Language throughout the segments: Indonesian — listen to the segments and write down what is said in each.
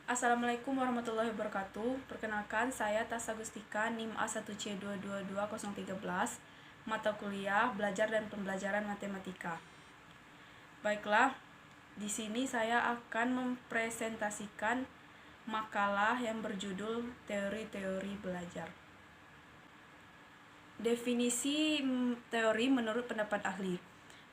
Assalamualaikum warahmatullahi wabarakatuh. Perkenalkan, saya Tasa Gustika, NIM A1C222013, mata kuliah Belajar dan Pembelajaran Matematika. Baiklah, di sini saya akan mempresentasikan makalah yang berjudul Teori-teori Belajar. Definisi teori menurut pendapat ahli.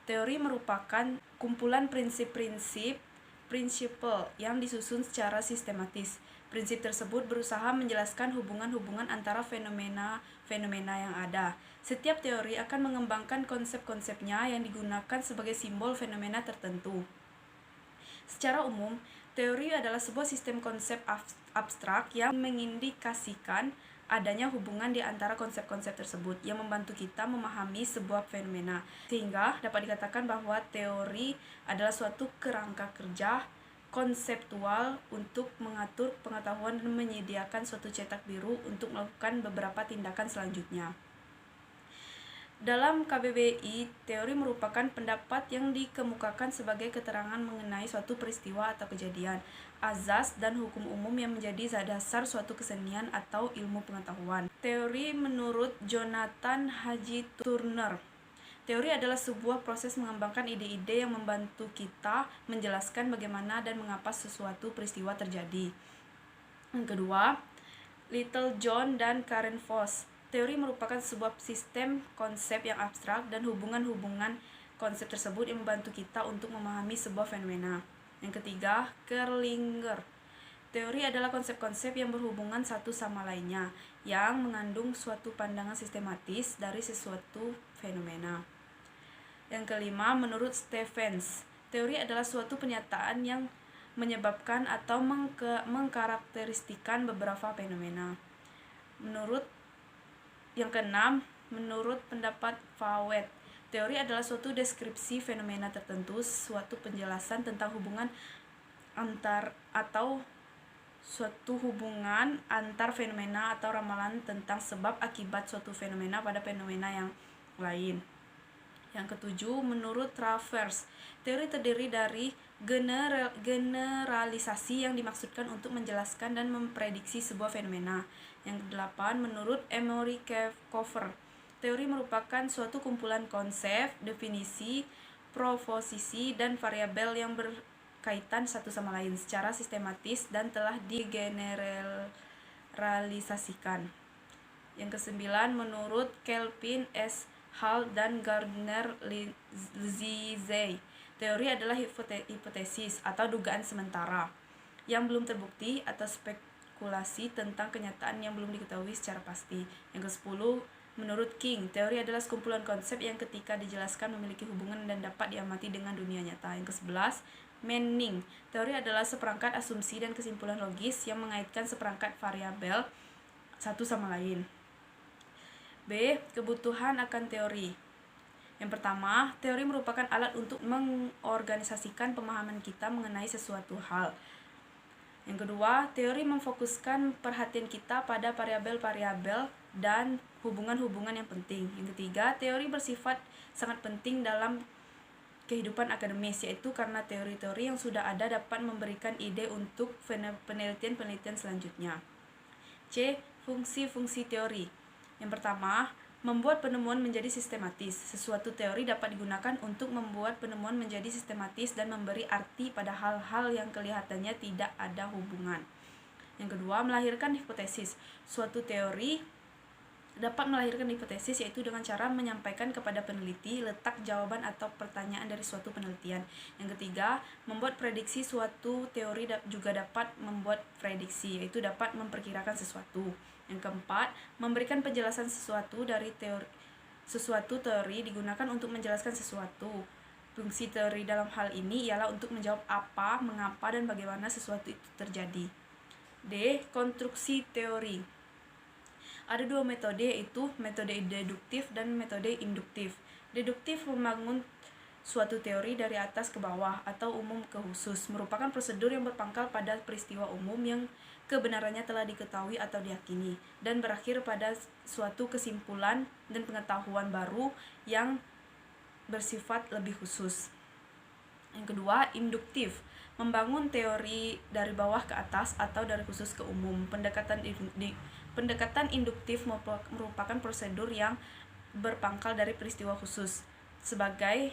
Teori merupakan kumpulan prinsip-prinsip prinsipal yang disusun secara sistematis. Prinsip tersebut berusaha menjelaskan hubungan-hubungan antara fenomena-fenomena yang ada. Setiap teori akan mengembangkan konsep-konsepnya yang digunakan sebagai simbol fenomena tertentu. Secara umum, teori adalah sebuah sistem konsep abstrak yang mengindikasikan adanya hubungan di antara konsep-konsep tersebut yang membantu kita memahami sebuah fenomena. Sehingga dapat dikatakan bahwa teori adalah suatu kerangka kerja konseptual untuk mengatur pengetahuan dan menyediakan suatu cetak biru untuk melakukan beberapa tindakan selanjutnya. Dalam KBBI, teori merupakan pendapat yang dikemukakan sebagai keterangan mengenai suatu peristiwa atau kejadian, azas dan hukum umum yang menjadi dasar suatu kesenian atau ilmu pengetahuan. Teori menurut Jonathan Haji Turner. Teori adalah sebuah proses mengembangkan ide-ide yang membantu kita menjelaskan bagaimana dan mengapa sesuatu peristiwa terjadi. Yang kedua, Little John dan Karen Foss. Teori merupakan sebuah sistem konsep yang abstrak dan hubungan-hubungan konsep tersebut yang membantu kita untuk memahami sebuah fenomena. Yang ketiga, Kerlinger. Teori adalah konsep-konsep yang berhubungan satu sama lainnya, yang mengandung suatu pandangan sistematis dari sesuatu fenomena. Yang kelima, menurut Stephens, teori adalah suatu penyataan yang menyebabkan atau mengkarakteristikan beberapa fenomena. Yang keenam, menurut pendapat Fawet, teori adalah suatu deskripsi fenomena tertentu, suatu penjelasan tentang hubungan antar fenomena atau ramalan tentang sebab akibat suatu fenomena pada fenomena yang lain. Yang ketujuh, menurut Travers, teori terdiri dari generalisasi yang dimaksudkan untuk menjelaskan dan memprediksi sebuah fenomena. Yang kedelapan, menurut Emory Cover, teori merupakan suatu kumpulan konsep, definisi, proposisi, dan variabel yang berkaitan satu sama lain secara sistematis dan telah digeneralisasikan. Yang kesembilan, menurut Kelvin S. Hall dan Gardner Lindsay, teori adalah hipotesis atau dugaan sementara yang belum terbukti atau spekulasi tentang kenyataan yang belum diketahui secara pasti. Yang ke-10, menurut King, teori adalah sekumpulan konsep yang ketika dijelaskan memiliki hubungan dan dapat diamati dengan dunia nyata. Yang ke-11, Manning, teori adalah seperangkat asumsi dan kesimpulan logis yang mengaitkan seperangkat variabel satu sama lain. B. Kebutuhan akan teori. Yang pertama, teori merupakan alat untuk mengorganisasikan pemahaman kita mengenai sesuatu hal. Yang kedua, teori memfokuskan perhatian kita pada variabel-variabel dan hubungan-hubungan yang penting. Yang ketiga, teori bersifat sangat penting dalam kehidupan akademis, yaitu karena teori-teori yang sudah ada dapat memberikan ide untuk penelitian-penelitian selanjutnya. C. Fungsi-fungsi teori. Yang pertama, membuat penemuan menjadi sistematis. Sesuatu teori dapat digunakan untuk membuat penemuan menjadi sistematis dan memberi arti pada hal-hal yang kelihatannya tidak ada hubungan. Yang kedua, melahirkan hipotesis. Suatu teori dapat melahirkan hipotesis, yaitu dengan cara menyampaikan kepada peneliti letak jawaban atau pertanyaan dari suatu penelitian. Yang ketiga, membuat prediksi. Suatu teori juga dapat membuat prediksi, yaitu dapat memperkirakan sesuatu. Yang keempat, memberikan penjelasan sesuatu teori digunakan untuk menjelaskan sesuatu. Fungsi teori dalam hal ini ialah untuk menjawab apa, mengapa, dan bagaimana sesuatu itu terjadi. D. Konstruksi teori. Ada dua metode, yaitu metode deduktif dan metode induktif. Deduktif membangun suatu teori dari atas ke bawah atau umum ke khusus, merupakan prosedur yang berpangkal pada peristiwa umum yang kebenarannya telah diketahui atau diyakini, dan berakhir pada suatu kesimpulan dan pengetahuan baru yang bersifat lebih khusus. Yang kedua, induktif membangun teori dari bawah ke atas atau dari khusus ke umum. Pendekatan induktif merupakan prosedur yang berpangkal dari peristiwa khusus sebagai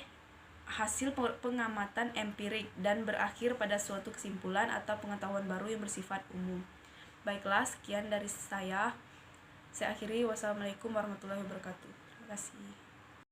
hasil pengamatan empirik dan berakhir pada suatu kesimpulan atau pengetahuan baru yang bersifat umum. Baiklah, sekian dari saya. Saya akhiri. Wassalamualaikum warahmatullahi wabarakatuh. Terima kasih.